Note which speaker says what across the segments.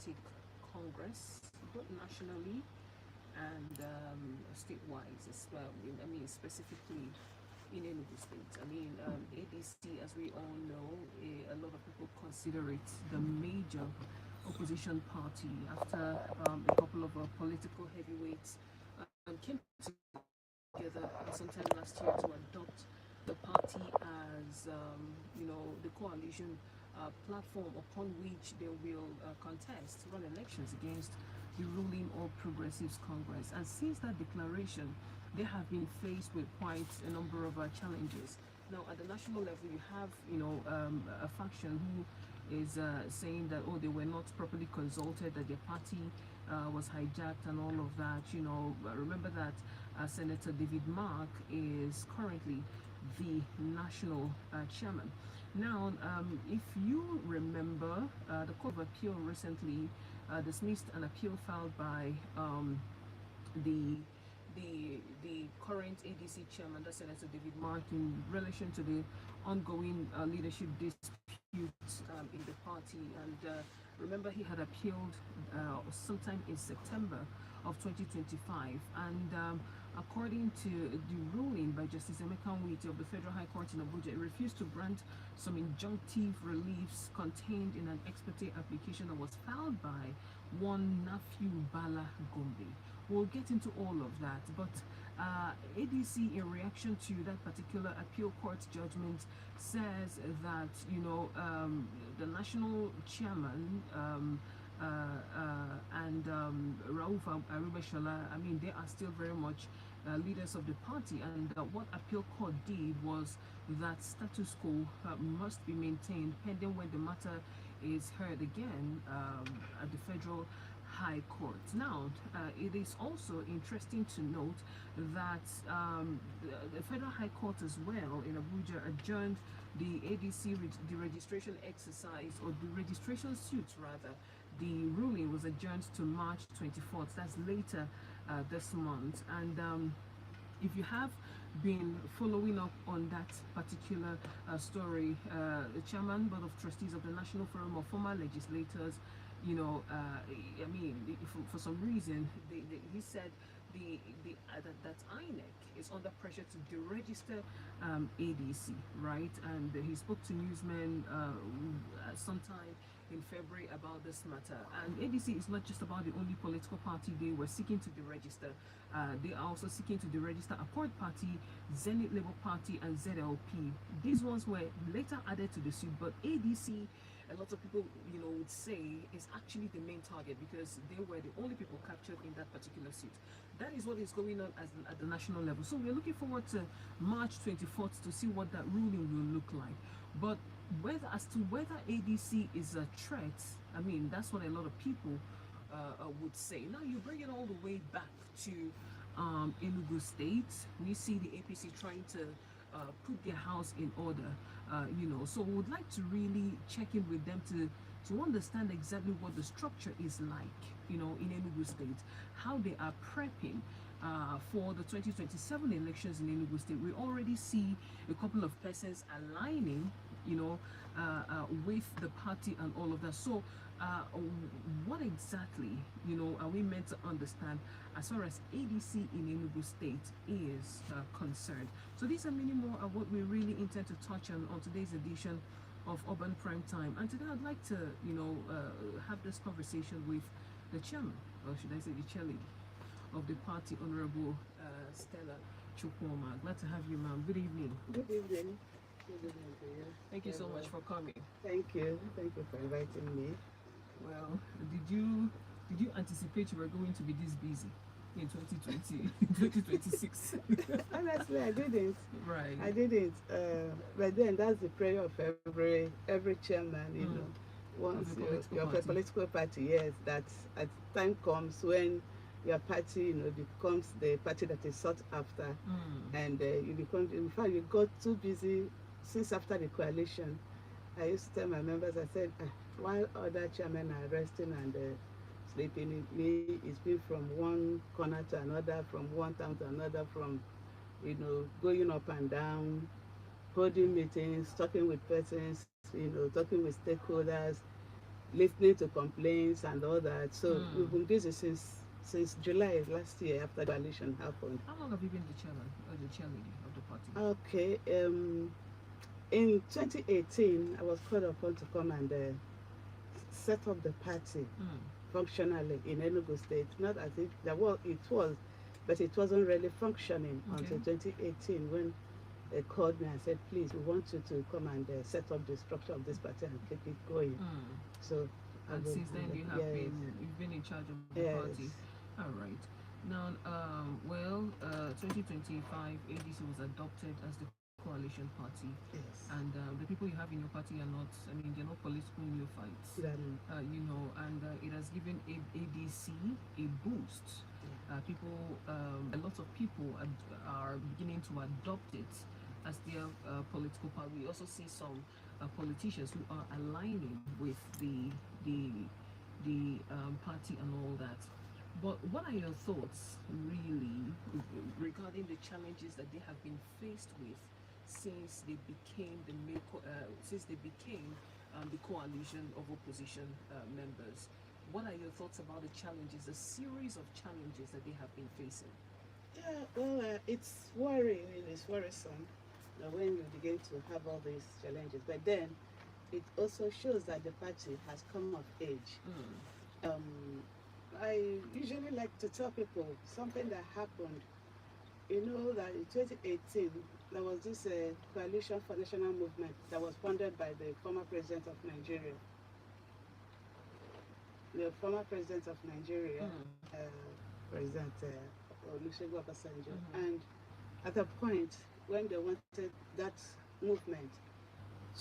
Speaker 1: Democratic Congress, both nationally and state-wise as well. I mean, specifically in Enugu State. I mean, ADC, as we all know, a lot of people consider it the major opposition party after a couple of political heavyweights came together sometime last year to adopt the party as, the coalition platform upon which they will run elections against the ruling All Progressives Congress. And since that declaration, they have been faced with quite a number of challenges. Now, at the national level, you have, a faction who is saying that, oh, they were not properly consulted, that their party was hijacked and all of that. Remember that Senator David Mark is currently the national chairman. Now, if you remember, the Court of Appeal recently dismissed an appeal filed by the the current ADC chairman, the Senator David Mark, in relation to the ongoing leadership disputes in the party. And remember, he had appealed sometime in September of 2025. And according to the ruling by Justice Emeka Nwite of the Federal High Court in Abuja, it refused to grant some injunctive reliefs contained in an ex parte application that was filed by one Nafiu Bala Gombe. We'll get into all of that, but ADC, in reaction to that particular appeal court judgment, says that the national chairman and Rauf Arubeshola, I mean, they are still very much leaders of the party, and what appeal court did was that status quo must be maintained pending when the matter is heard again at the federal High Court. Now, it is also interesting to note that the Federal High Court as well in Abuja adjourned the ADC the registration exercise, or the registration suits rather. The ruling was adjourned to March 24th. That's later this month. And if you have been following up on that particular story, the chairman board of trustees of the National Forum of Former Legislators, I mean, for some reason, he said that INEC is under pressure to deregister ADC, right? And he spoke to newsmen sometime in February about this matter. And ADC is not just about the only political party they were seeking to deregister. They are also seeking to deregister Accord Party, Zenith Labour Party, and ZLP. These ones were later added to the suit, but ADC, a lot of people, would say, is actually the main target because they were the only people captured in that particular suit. That is what is going on at the national level. So we're looking forward to March 24th to see what that ruling will look like. But as to whether ADC is a threat, I mean, that's what a lot of people would say. Now you bring it all the way back to Enugu State. We see the APC trying to put their house in order, so we would like to really check in with them to understand exactly what the structure is like, in Enugu State, how they are prepping for the 2027 elections in Enugu State. We already see a couple of persons aligning, with the party and all of that. So what exactly, are we meant to understand as far as ADC in Enugu State is concerned? So these are many more of what we really intend to touch on today's edition of Urban Prime Time. And today I'd like to, have this conversation with the chairman, or should I say the chairlady of the party, Honorable Stella Chukwuma. Glad to have you, ma'am. Good evening.
Speaker 2: Good evening. Good evening to you.
Speaker 1: Thank you so much for coming.
Speaker 2: Thank you. Thank you for inviting me.
Speaker 1: Well, did you anticipate you were going to be this busy in 2020, 2026?
Speaker 2: Honestly, I didn't.
Speaker 1: Right.
Speaker 2: I didn't. But then that's the prayer of every chairman, once you're a political party, yes, that at time comes when your party, becomes the party that is sought after, and you become. In fact, you got too busy since after the coalition. I used to tell my members, I said, while other chairmen are resting and sleeping, it's been from one corner to another, from one town to another, from going up and down, holding meetings, talking with persons, talking with stakeholders, listening to complaints and all that. So we've
Speaker 1: Mm.
Speaker 2: been busy since July last year after the coalition happened.
Speaker 1: How long have you been the chairman or the chairlady of the party?
Speaker 2: Okay, in 2018, I was called upon to come and set up the party
Speaker 1: Mm.
Speaker 2: functionally in Enugu State. Not as if there was, it was, but it wasn't really functioning
Speaker 1: Okay.
Speaker 2: until 2018 when they called me and said, please, we want you to come and set up the structure of this party and keep it going.
Speaker 1: Mm.
Speaker 2: So,
Speaker 1: And since then,
Speaker 2: yes,
Speaker 1: you've been in charge of the
Speaker 2: yes,
Speaker 1: party. All right. Now, 2025 ADC was adopted as the coalition party,
Speaker 2: yes.
Speaker 1: and the people you have in your party are not. I mean, they're not political neophytes.
Speaker 2: Then,
Speaker 1: And it has given ADC a boost. People, a lot of people are beginning to adopt it as their political party. We also see some politicians who are aligning with the party and all that. But what are your thoughts, really, regarding the challenges that they have been faced with since they became the coalition of opposition members? What are your thoughts about the challenges, the series of challenges that they have been facing?
Speaker 2: yeah, well, it's worrying, it's worrisome when you begin to have all these challenges. But then it also shows that the party has come of age.
Speaker 1: Mm.
Speaker 2: I usually like to tell people something that happened. You know that in 2018, there was this coalition for national movement that was funded by the former president of Nigeria. The former president of Nigeria,
Speaker 1: Mm.
Speaker 2: President Olusegun Obasanjo.
Speaker 1: Mm-hmm.
Speaker 2: And at a point when they wanted that movement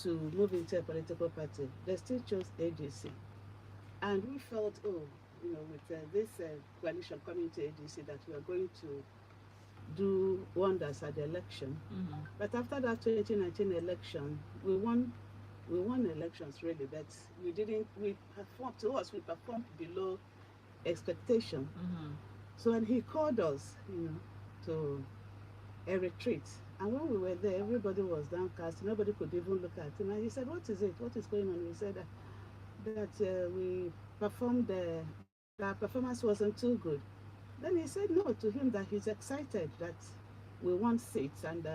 Speaker 2: to move into a political party, they still chose ADC. And we felt, oh, with this coalition coming to ADC, that we are going to do wonders at the election.
Speaker 1: Mm-hmm.
Speaker 2: But after that 2019 election, we won elections really, but we performed below expectation.
Speaker 1: Mm-hmm.
Speaker 2: So when he called us, to a retreat, and when we were there, everybody was downcast. Nobody could even look at him. And he said, "What is it? What is going on?" We said that we performed. Our performance wasn't too good. Then he said no to him, that he's excited that we won seats, and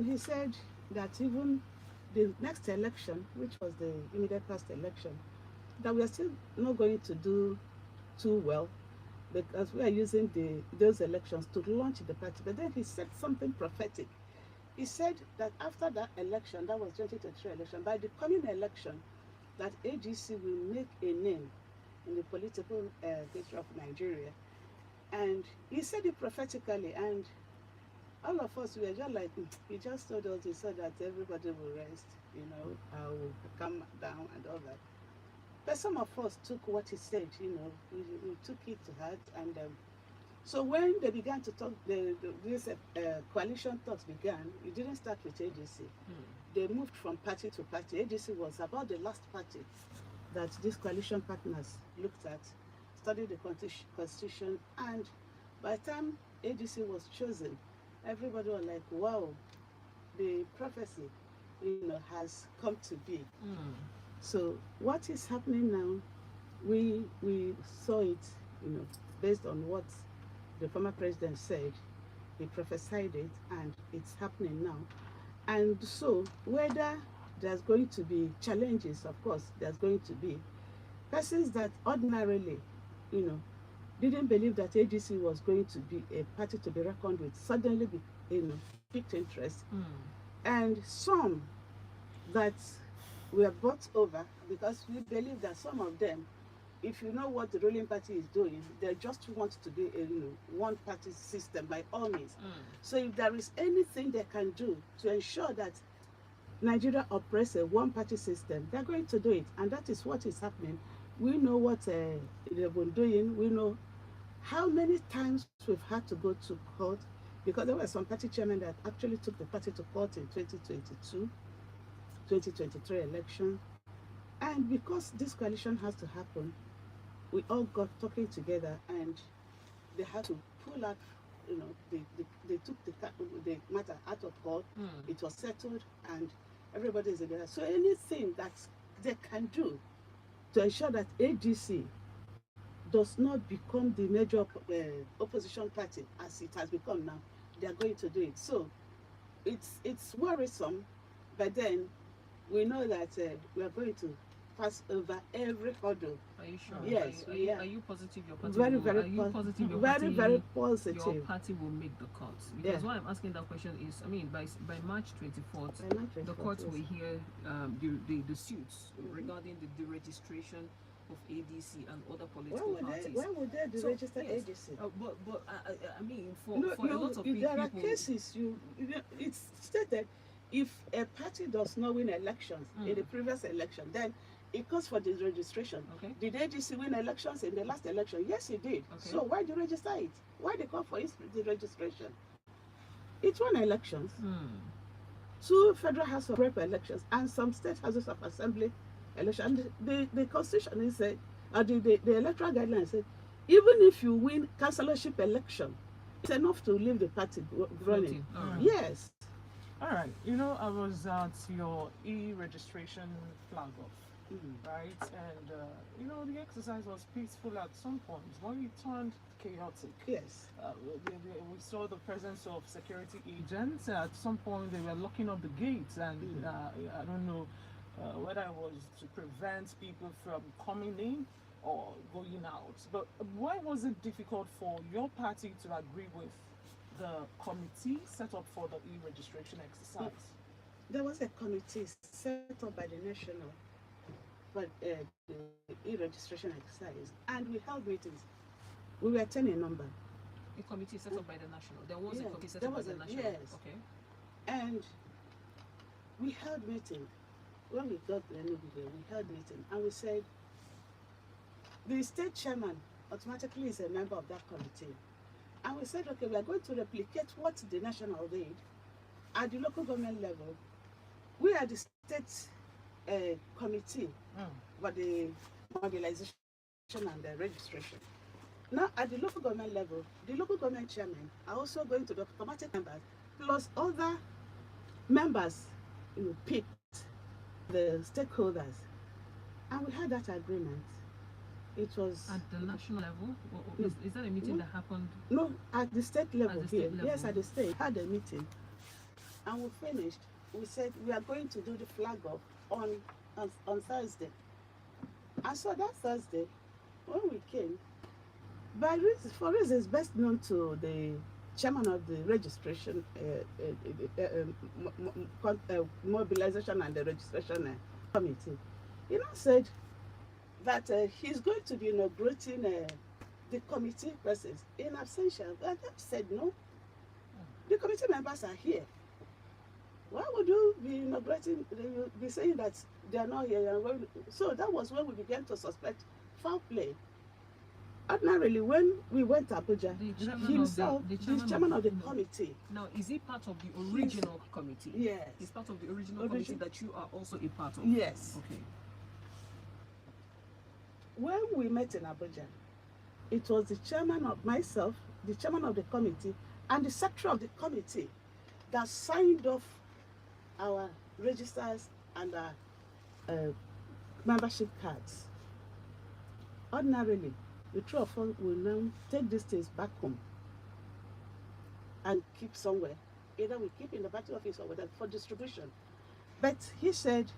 Speaker 2: he said that even the next election, which was the immediate past election, that we are still not going to do too well because we are using those elections to launch the party. But then he said something prophetic. He said that after that election, that was 2023 election, by the coming election, that AGC will make a name in the political history of Nigeria. And he said it prophetically, and all of us were just like, he just told us he said that everybody will rest, I will come down and all that. But some of us took what he said, we took it to heart. And so when they began to talk, this coalition talks began, it didn't start with AGC.
Speaker 1: Mm.
Speaker 2: They moved from party to party. AGC was about the last party that these coalition partners looked at, studied the constitution, and by the time AGC was chosen, everybody was like, wow, the prophecy, has come to be.
Speaker 1: Mm.
Speaker 2: So what is happening now, we saw it, based on what the former president said. He prophesied it, and it's happening now. And so whether there's going to be challenges, of course, there's going to be. Persons that ordinarily, didn't believe that AGC was going to be a party to be reckoned with, suddenly, piqued interest.
Speaker 1: Mm.
Speaker 2: And some that were bought over, because we believe that some of them, if you know what the ruling party is doing, they just want to be a one party system by all means.
Speaker 1: Mm.
Speaker 2: So if there is anything they can do to ensure that Nigeria operates a one party system, they're going to do it. And that is what is happening. We know what they've been doing. We know how many times we've had to go to court, because there were some party chairmen that actually took the party to court in 2022, 2023 election. And because this coalition has to happen, we all got talking together, and they had to pull out, they took the matter out of court.
Speaker 1: Mm.
Speaker 2: It was settled, and everybody is together. So anything that they can do to ensure that ADC does not become the major opposition party as it has become now. They are going to do it. So it's worrisome, but then we know that we are going to pass over every hurdle.
Speaker 1: Are you sure?
Speaker 2: Yes,
Speaker 1: are you positive your party
Speaker 2: very,
Speaker 1: will,
Speaker 2: very,
Speaker 1: are you positive your
Speaker 2: very,
Speaker 1: party,
Speaker 2: very positive.
Speaker 1: your party will make the cut? Because
Speaker 2: Yeah.
Speaker 1: why I'm asking that question is, I mean, by March 24th,
Speaker 2: By March
Speaker 1: the
Speaker 2: 24th,
Speaker 1: court
Speaker 2: yes.
Speaker 1: will hear the suits regarding the deregistration of ADC and other political parties.
Speaker 2: When would they
Speaker 1: So,
Speaker 2: register
Speaker 1: yes,
Speaker 2: ADC?
Speaker 1: but I mean, for
Speaker 2: No,
Speaker 1: a lot of
Speaker 2: there are
Speaker 1: people,
Speaker 2: cases it's stated if a party does not win elections in the previous election, then it calls for the registration.
Speaker 1: Okay.
Speaker 2: Did ADC win elections in the last election? Yes, it did.
Speaker 1: Okay.
Speaker 2: So why do you register it? Why they call for the registration? It won elections, 2 federal House of Rep elections, and some state houses of assembly elections. And the constitution is said, the electoral guidelines said, even if you win councillorship election, it's enough to leave the party running.
Speaker 1: Right.
Speaker 2: Yes.
Speaker 3: All right. I was at your e-registration flag off, right? And, the exercise was peaceful at some point. When it turned chaotic,
Speaker 2: Yes.
Speaker 3: we saw the presence of security agents. At some point, they were locking up the gates, and I don't know whether it was to prevent people from coming in or going out. But why was it difficult for your party to agree with the committee set up for the e-registration exercise?
Speaker 2: There was a committee set up by the national for the e-registration exercise, and we held meetings. We were 10 in number.
Speaker 1: a committee set up by the national. There was a
Speaker 2: Yes,
Speaker 1: committee set
Speaker 2: there
Speaker 1: up by
Speaker 2: was
Speaker 1: the
Speaker 2: a-
Speaker 1: national.
Speaker 2: yes.
Speaker 1: Okay.
Speaker 2: And we held meeting. When we got the Enugu there, we held meeting, and we said the state chairman automatically is a member of that committee. And we said, okay, we are going to replicate what the national did at the local government level. We are the state committee for the mobilization and the registration. Now, at the local government level, the local government chairman are also going to be automatic members, plus other members picked the stakeholders. And we had that agreement. It was
Speaker 1: At the national level,
Speaker 2: No.
Speaker 1: is that a meeting
Speaker 2: No.
Speaker 1: that happened?
Speaker 2: no at the state level
Speaker 1: the state
Speaker 2: here.
Speaker 1: level.
Speaker 2: Yes, at the state. Had a meeting, and we finished. We said we are going to do the flag off on Thursday. And so that Thursday, when we came, for reasons best known to the chairman of the registration, mobilization and the registration committee, he now said that he's going to be inaugurating the committee persons in absentia. And I said no. The committee members are here. Why would you be inaugurating? You be saying that they are not here. So that was when we began to suspect foul play. Ordinarily, when we went to Abuja,
Speaker 1: The chairman
Speaker 2: himself,
Speaker 1: the
Speaker 2: the chairman of the
Speaker 1: no.
Speaker 2: committee,
Speaker 1: Now, is he part of the original committee?
Speaker 2: yes,
Speaker 1: He's part of the original committee that you are also a part of?
Speaker 2: yes.
Speaker 1: Okay.
Speaker 2: When we met in Abuja, it was the chairman of myself, the chairman of the committee, and the secretary of the committee that signed off our registers and our membership cards. Ordinarily, the three of us will now take these things back home and keep somewhere. Either we keep in the party office or whatever for distribution. But he said,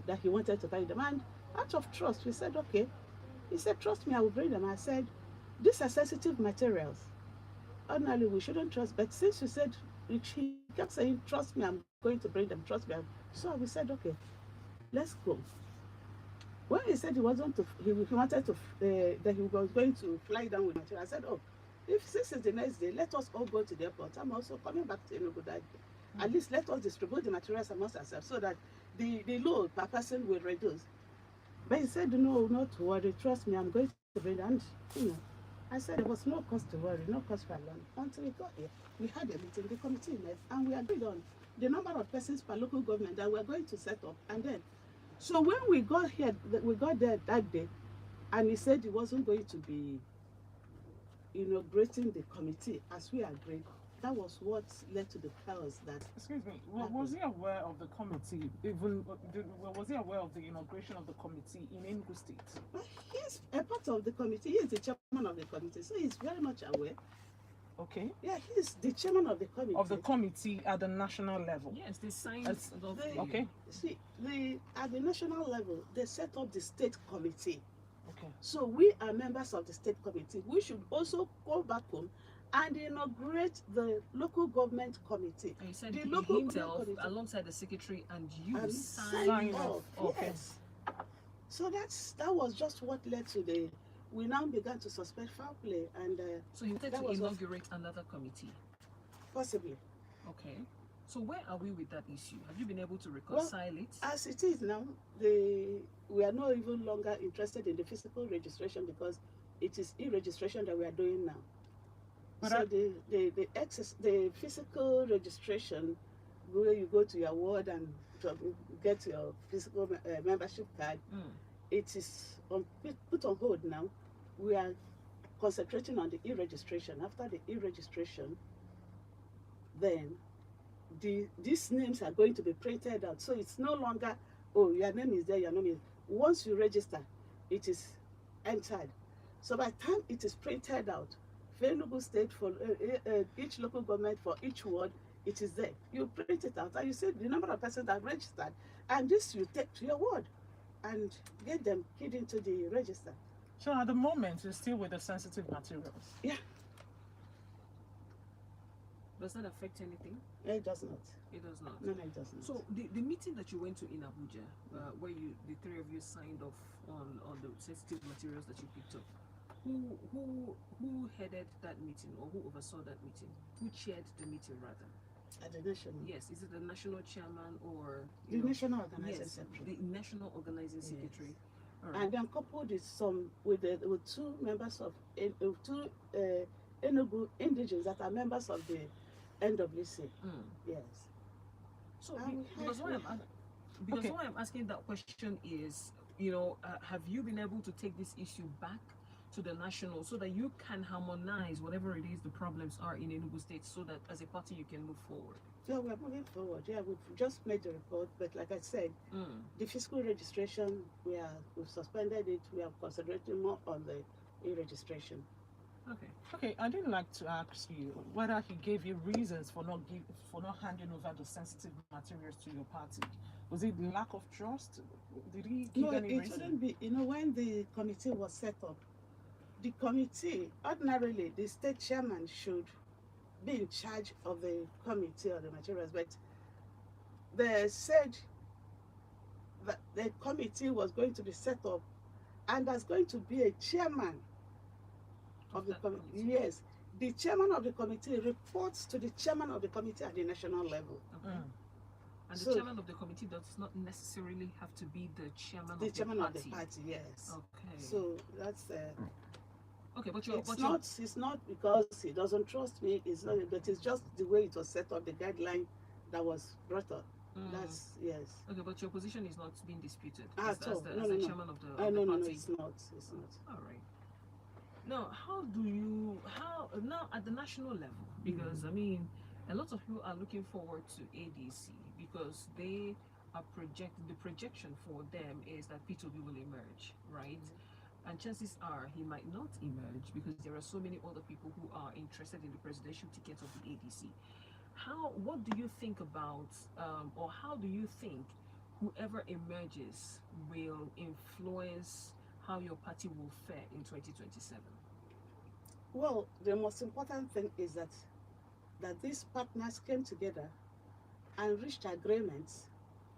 Speaker 2: that he wanted to carry them. And out of trust, we said, okay. He said, trust me, I will bring them. I said, these are sensitive materials. Ordinarily, we shouldn't trust. But since you said, he kept saying, trust me, I'm going to bring them. Trust me. So we said, okay, let's go. When he said he wasn't to, he wanted to, that he was going to fly down with material, I said, if this is the next day, let us all go to the airport. I'm also coming back to Enugu that day. At least let us distribute the materials amongst ourselves so that the load per person will reduce. But he said, no, not to worry. Trust me, I'm going to bring them. And, I said there was no cause to worry, no cause for alarm. Until we got here, we had a meeting, the committee met, and we agreed on the number of persons per local government that we're going to set up. And then, so when we got here, we got there that day, and he said he wasn't going to be inaugurating the committee as we agreed. that was what led to the chaos that.
Speaker 3: Excuse me, was he aware of the committee? Was he aware of the inauguration of the committee in Enugu State?
Speaker 2: Well, he's a part of the committee. He is the chairman of the committee, so he's very much aware.
Speaker 3: Okay.
Speaker 2: Yeah, he's the chairman of the committee.
Speaker 3: Of the committee at the national level.
Speaker 1: Yes, they signed.
Speaker 3: Okay.
Speaker 2: See, at the national level, they set up the state committee.
Speaker 3: Okay.
Speaker 2: So we are members of the state committee. We should also go back home and inaugurate the local government committee.
Speaker 1: And he said
Speaker 2: the
Speaker 1: he
Speaker 2: local
Speaker 1: himself,
Speaker 2: government committee,
Speaker 1: alongside the secretary, and you
Speaker 2: and
Speaker 1: signed
Speaker 2: sign
Speaker 1: off.
Speaker 2: off.
Speaker 3: Okay.
Speaker 2: Yes. So that was just what led to the. We now began to suspend foul play, and
Speaker 1: So you wanted
Speaker 2: that
Speaker 1: to
Speaker 2: was
Speaker 1: inaugurate another committee.
Speaker 2: possibly.
Speaker 1: Okay. So where are we with that issue? Have you been able to reconcile it?
Speaker 2: As it is now, we are no even longer interested in the physical registration because it is e-registration that we are doing now.
Speaker 3: But
Speaker 2: so the physical registration, where you go to your ward and get your physical membership card, it is put on hold now. We are concentrating on the e-registration. After the e-registration, then these names are going to be printed out. So it's no longer, oh, your name is there, your name is. Once you register, it is entered. So by the time it is printed out, for Enugu State, for each local government, for each ward, it is there. You print it out and you see the number of persons that registered, and this you take to your ward and get them keyed into the register.
Speaker 3: So at the moment, you're still with the sensitive materials.
Speaker 2: Yeah.
Speaker 1: Does that affect anything?
Speaker 2: It does not.
Speaker 1: It does not.
Speaker 2: No, it does not.
Speaker 1: So the meeting that you went to in Abuja, where the three of you signed off on the sensitive materials that you picked up, who headed that meeting, or who oversaw that meeting? Who chaired the meeting rather?
Speaker 2: At the national.
Speaker 1: Yes, is it the national chairman or
Speaker 2: the national organizing
Speaker 1: yes,
Speaker 2: secretary?
Speaker 1: the national organizing secretary.
Speaker 2: Yes.
Speaker 1: All right.
Speaker 2: And then coupled with two members of two Enugu indigenes that are members of the NWC. Yes.
Speaker 1: So because why I'm asking that question is, have you been able to take this issue back to the national so that you can harmonize whatever it is the problems are in Enugu State, so that as a party you can move forward?
Speaker 2: Yeah, we're moving forward. Yeah, we've just made the report, but like I said, the fiscal registration, we've suspended it. We are concentrating more on the e-registration.
Speaker 3: Okay. I didn't like to ask you whether he gave you reasons for not handing over the sensitive materials to your party. Was it lack of trust? Did he give any reason?
Speaker 2: No, it wouldn't be. When the committee was set up, the committee, ordinarily, the state chairman should be in charge of the committee or the materials, but they said that the committee was going to be set up and there's going to be a chairman of the committee. Yes, the chairman of the committee reports to the chairman of the committee at the national level.
Speaker 1: Okay. And the chairman of the committee does not necessarily have to be the chairman
Speaker 2: of the
Speaker 1: party.
Speaker 2: Yes.
Speaker 1: Okay.
Speaker 2: So that's
Speaker 1: okay, but
Speaker 2: it's not because he doesn't trust me. It's not, but it's just the way it was set up, the guideline that was brought up. That's yes.
Speaker 1: Okay, but your position is not being disputed
Speaker 2: as
Speaker 1: the chairman of the
Speaker 2: no,
Speaker 1: party.
Speaker 2: it's not. It's not.
Speaker 1: All right. Now, how now at the national level? Because I mean, a lot of people are looking forward to ADC because they are the projection for them is that P2B will emerge, right? And chances are he might not emerge because there are so many other people who are interested in the presidential ticket of the ADC. What do you think about, or how do you think whoever emerges will influence how your party will fare in 2027?
Speaker 2: Well, the most important thing is that these partners came together and reached agreements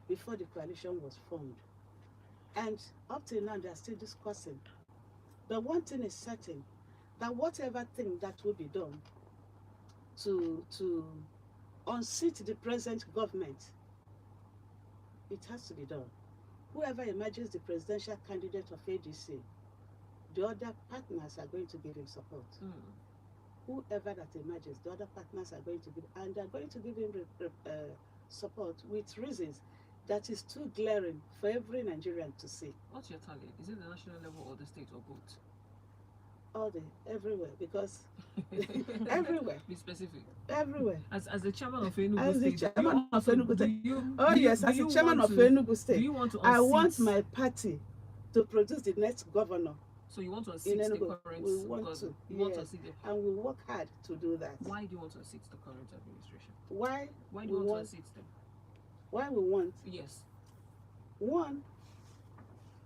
Speaker 2: before the coalition was formed. And up till now, they are still discussing. But one thing is certain, that whatever thing that will be done to unseat the present government, it has to be done. Whoever emerges the presidential candidate of ADC, the other partners are going to give him support. Whoever that emerges, the other partners are going to give, and they're going to give him support with reasons that is too glaring for every Nigerian to see.
Speaker 1: What's your target? Is it the national level or the state or both?
Speaker 2: all the everywhere, because everywhere,
Speaker 1: Be specific.
Speaker 2: everywhere.
Speaker 1: As the chairman of Enugu
Speaker 2: As the
Speaker 1: State,
Speaker 2: chairman of Enugu State. Oh
Speaker 1: do you,
Speaker 2: yes,
Speaker 1: do
Speaker 2: as the
Speaker 1: you
Speaker 2: chairman
Speaker 1: want
Speaker 2: of
Speaker 1: to,
Speaker 2: Enugu
Speaker 1: do
Speaker 2: State,
Speaker 1: you want to
Speaker 2: I want
Speaker 1: unseat?
Speaker 2: my party to produce the next governor
Speaker 1: So you want to
Speaker 2: in
Speaker 1: unseat the
Speaker 2: Enugu.
Speaker 1: current
Speaker 2: We want
Speaker 1: government?
Speaker 2: to,
Speaker 1: You want to
Speaker 2: yes,
Speaker 1: unseat them?
Speaker 2: and we work hard to do that.
Speaker 1: Why do you want to unseat the current administration?
Speaker 2: Why?
Speaker 1: Why do
Speaker 2: we
Speaker 1: you want
Speaker 2: want?
Speaker 1: to unseat them?
Speaker 2: Why we want?
Speaker 1: Yes.
Speaker 2: One,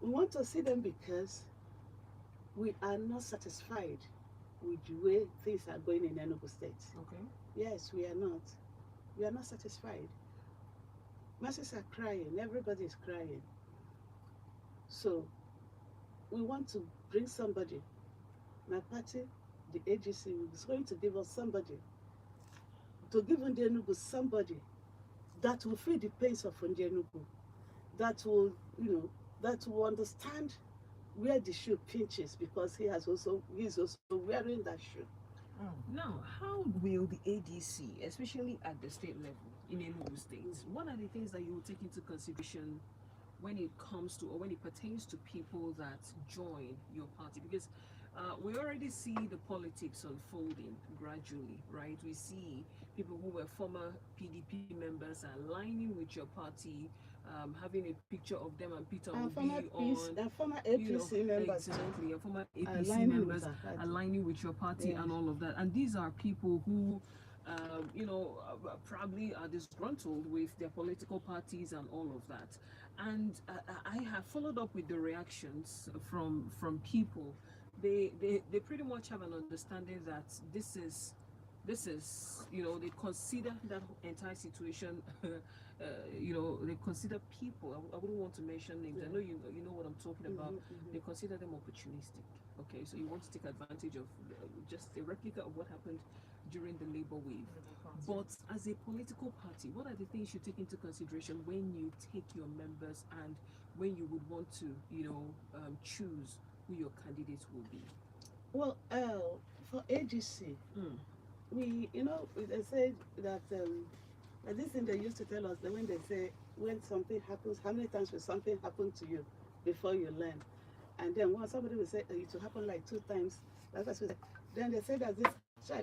Speaker 2: we want to see them because we are not satisfied with the way things are going in Enugu State.
Speaker 1: Okay.
Speaker 2: Yes, we are not. We are not satisfied. Masses are crying. Everybody is crying. So we want to bring somebody. My party, the AGC, is going to give us somebody, to give Ndi Enugu somebody that will feel the pains of Ndi Enugu, that will, that will understand where the shoe pinches, because he is also wearing that shoe.
Speaker 1: Now, how will the ADC, especially at the state level in Enugu State, what are the things that you will take into consideration when it comes to, or when it pertains to people that join your party? Because we already see the politics unfolding gradually, right? We see people who were former PDP members aligning with your party, having a picture of them and Peter Obi on,
Speaker 2: former APC members,
Speaker 1: exactly, and former APC
Speaker 2: aligning
Speaker 1: members
Speaker 2: with
Speaker 1: aligning with your party,
Speaker 2: yes,
Speaker 1: and all of that. And these are people who, probably are disgruntled with their political parties and all of that. And I have followed up with the reactions from people. They pretty much have an understanding that this is they consider that entire situation. They consider people. I wouldn't want to mention names. I know you know what I'm talking about. They consider them opportunistic. Okay, so you want to take advantage of just a replica of what happened during the labor wave. But as a political party, what are the things you take into consideration when you take your members and when you would want to choose who your candidates will be?
Speaker 2: Well, for AGC, we, they said that this thing they used to tell us, that when they say, when something happens, how many times will something happen to you before you learn? And then when somebody will say, it will happen like 2 times, that's what we say. Then they say that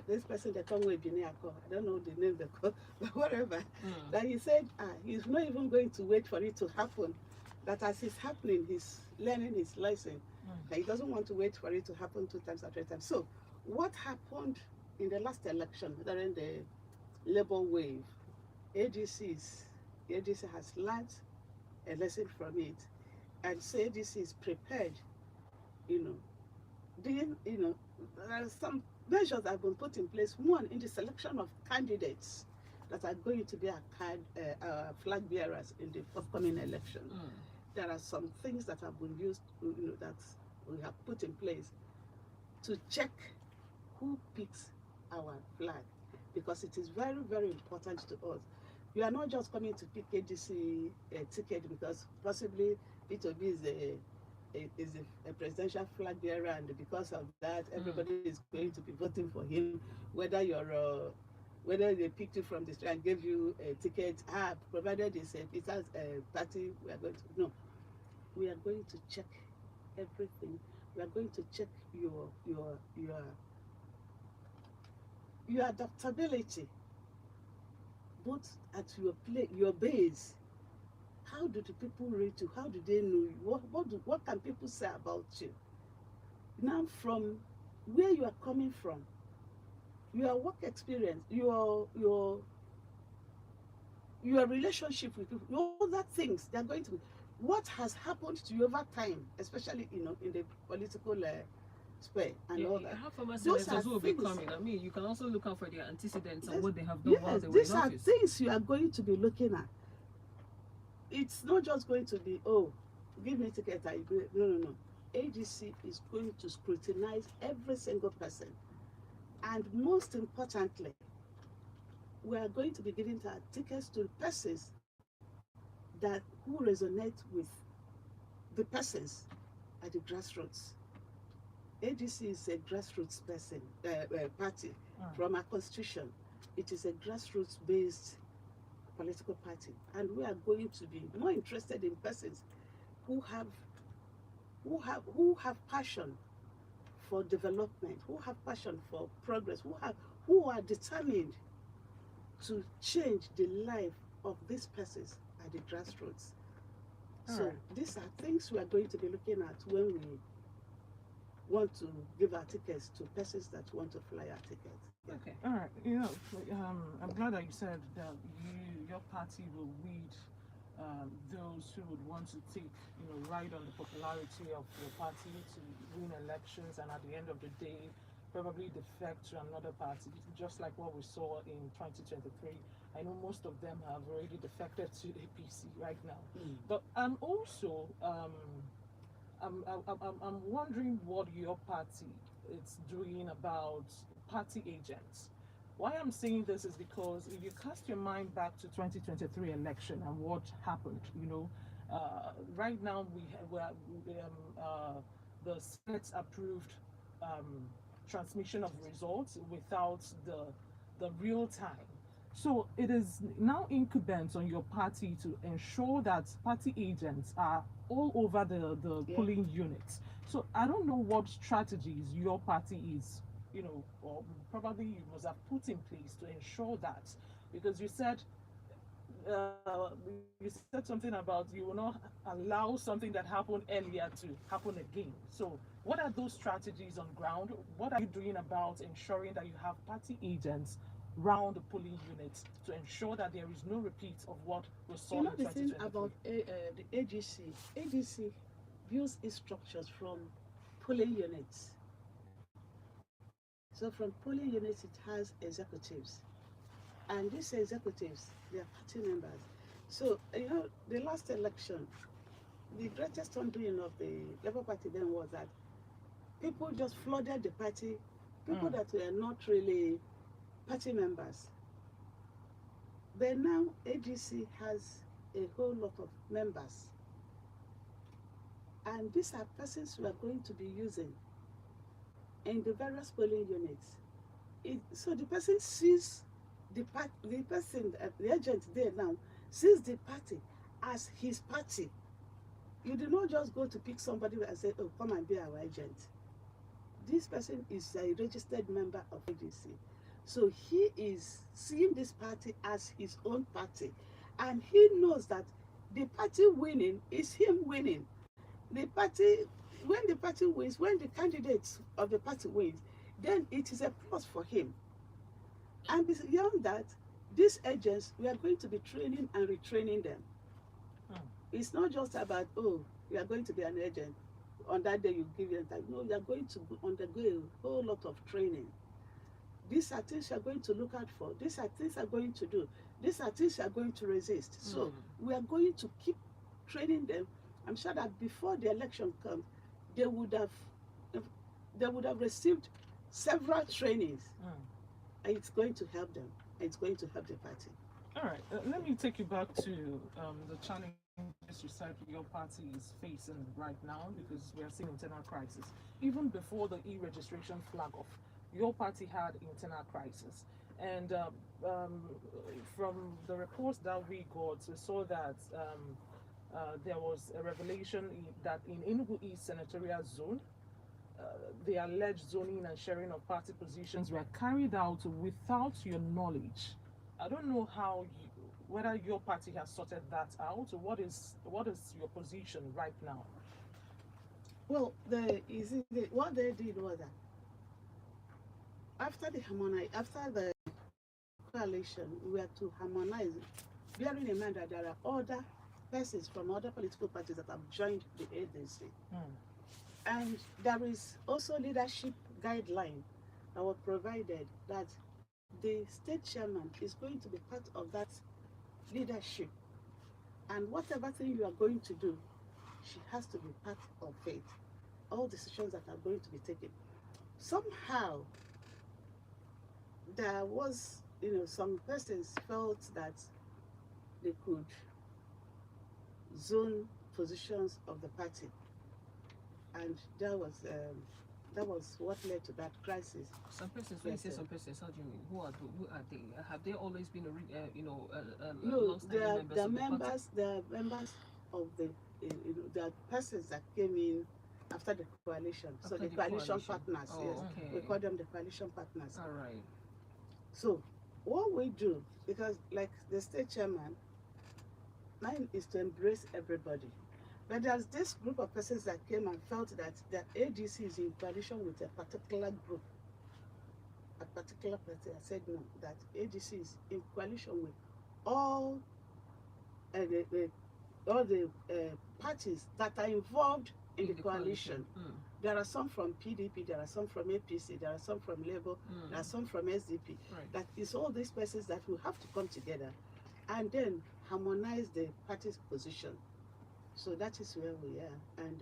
Speaker 2: this person they come with Biniako, I don't know the name they call, but whatever, that he said, he's not even going to wait for it to happen, that as it's happening, he's learning his lesson. That he doesn't want to wait for it to happen 2 times or 3 times. So what happened in the last election during the labor wave, ADC has learned a lesson from it, and so ADC is prepared. There are some measures that have been put in place. One, in the selection of candidates that are going to be our flag bearers in the forthcoming election. There are some things that have been used, that we have put in place to check who picks our flag, because it is very, very important to us. You are not just coming to pick ADC ticket because possibly P2B is a presidential flag bearer, and because of that, everybody is going to be voting for him, whether whether they picked you from the street and gave you a ticket, provided it's a Peter's party, we are going to, no. We are going to check everything. We are going to check your adaptability, both at your base. How do the people rate you? How do they know you? What can people say about you? Now, from where you are coming from, your work experience, your relationship with people, all that things, they are going to be, what has happened to you over time, especially in the political sphere and all that.
Speaker 1: You have former senators who will be coming. I mean, you can also look out for their antecedents and what they have done while they were in office.
Speaker 2: These are things you are going to be looking at. It's not just going to be, give me a ticket. No. AGC is going to scrutinize every single person. And most importantly, we are going to be giving tickets to persons who resonate with the persons at the grassroots. AGC is a grassroots party. From our constitution. It is a grassroots-based political party, and we are going to be more interested in persons who have passion for development, who have passion for progress, who are determined to change the life of these persons at the grassroots. So
Speaker 3: Alright.
Speaker 2: these are things we are going to be looking at when we want to give our tickets to persons that want to fly our tickets. Yeah.
Speaker 1: Okay.
Speaker 3: All right. I'm glad that you said that your party will weed those who would want to take, ride on the popularity of your party to win elections, and at the end of the day, probably defect to another party, just like what we saw in 2023. I know most of them have already defected to APC right now. But I'm also I'm wondering what your party is doing about party agents. Why I'm saying this is because if you cast your mind back to 2023 election and what happened, right now the Senate approved um, transmission of results without the real time. So it is now incumbent on your party to ensure that party agents are all over the
Speaker 2: Yeah.
Speaker 3: polling units. So I don't know what strategies your party is, or probably you must have put in place to ensure that, because you said something about you will not allow something that happened earlier to happen again. So what are those strategies on ground? What are you doing about ensuring that you have party agents round the polling units to ensure that there is no repeat of what we saw
Speaker 2: You know
Speaker 3: in
Speaker 2: the thing
Speaker 3: 2023?
Speaker 2: about the AGC builds its structures from polling units. So from polling units, it has executives. And these executives, they are party members. So, the last election, the greatest undoing of the Labour Party then was that people just flooded the party, people that were not really party members. But now AGC has a whole lot of members. And these are persons we are going to be using in the various polling units. So the person sees the agent there now sees the party as his party. You do not just go to pick somebody and say, oh, come and be our agent. This person is a registered member of AGC. So he is seeing this party as his own party. And he knows that the party winning is him winning. The party, when the party wins, when the candidates of the party wins, then it is a plus for him. And beyond that, these agents, we are going to be training and retraining them. It's not just about, oh, you are going to be an agent. On that day, you give your time. No, you are going to undergo a whole lot of training. These are things you are going to look out for. These are things you are going to do. These are things you are going to resist. So we are going to keep training them. I'm sure that before the election comes, they would have received several trainings. And it's going to help them. It's going to help the party.
Speaker 3: All right, let me take you back to the challenges you said your party is facing right now, because we are seeing internal crisis. Even before the e-registration flag off, your party had internal crisis. And from the reports that we got, we saw that there was a revelation that in Enugu East Senatorial Zone, the alleged zoning and sharing of party positions were carried out without your knowledge. I don't know whether your party has sorted that out, or what is your position right now?
Speaker 2: Well, what they did was that after the coalition, we had to harmonize, bearing in mind that there are other persons from other political parties that have joined the agency. And there is also leadership guideline that was provided that the state chairman is going to be part of that leadership. And whatever thing you are going to do, she has to be part of it. All decisions that are going to be taken. Somehow, there was, some persons felt that they could zone positions of the party. And that was what led to that crisis.
Speaker 1: Some persons, when you say some persons, how do you mean? Who are they? Have they always been
Speaker 2: No,
Speaker 1: long-standing
Speaker 2: they are
Speaker 1: members of the party?
Speaker 2: members of the, they are persons that came in after the coalition. So
Speaker 1: After
Speaker 2: the
Speaker 1: the
Speaker 2: coalition
Speaker 1: coalition.
Speaker 2: partners,
Speaker 1: Oh,
Speaker 2: yes.
Speaker 1: okay.
Speaker 2: We call them the coalition partners.
Speaker 1: All right.
Speaker 2: So what we do, because like the state chairman, mine is to embrace everybody. But there's this group of persons that came and felt that the ADC is in coalition with a particular group, a particular party. I said no, that ADC is in coalition with all all the parties that are involved in the coalition. There are some from PDP, there are some from APC, there are some from Labour, there are some from SDP.
Speaker 1: Right.
Speaker 2: That is all these persons that will have to come together and then harmonize the party's position. So that is where we are. And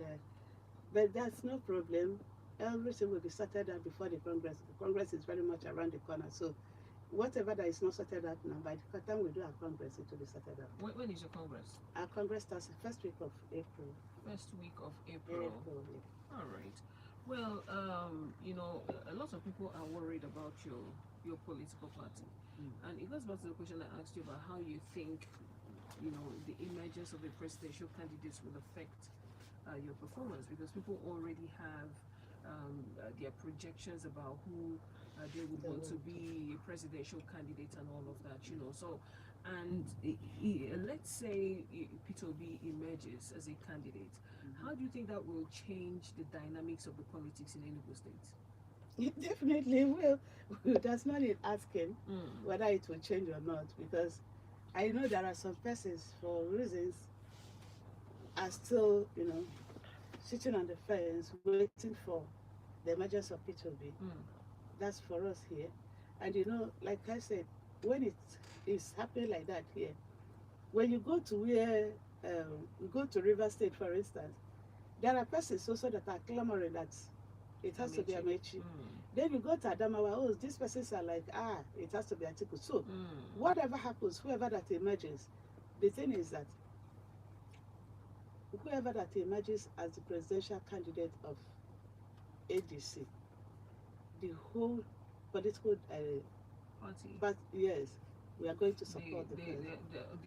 Speaker 2: but that's no problem. Everything will be sorted out before the Congress. The Congress is very much around the corner. So whatever that is not sorted out now, by the time we do our Congress, it will be sorted out.
Speaker 1: When is your Congress?
Speaker 2: Our Congress starts the first week of April.
Speaker 1: First week of April.
Speaker 2: Yeah.
Speaker 1: All right. Well, you know, a lot of people are worried about your political party, and it goes back to the question I asked you about how you think, you know, the emergence of the presidential candidates will affect your performance, because people already have their projections about who they would want to be a presidential candidate and all of that, you know. So, and let's say Peter Obi emerges as a candidate. How do you think that will change the dynamics of the politics in Enugu State?
Speaker 2: It definitely will. That's not it asking whether it will change or not, because I know there are some persons, for reasons, are still, you know, sitting on the fence waiting for the emergence of Peter Obi. That's for us here. And you know, like I said, when it is happening like that here, when you go to where you go to River State, for instance, there are persons also that are clamoring that it has to be Amechi. Then you go to Adamawa, oh, these persons are like, it has to be Atiku. So whatever happens, whoever that emerges, the thing is that whoever that emerges as the presidential candidate of ADC, the whole political
Speaker 1: Party.
Speaker 2: but yes, we are going to support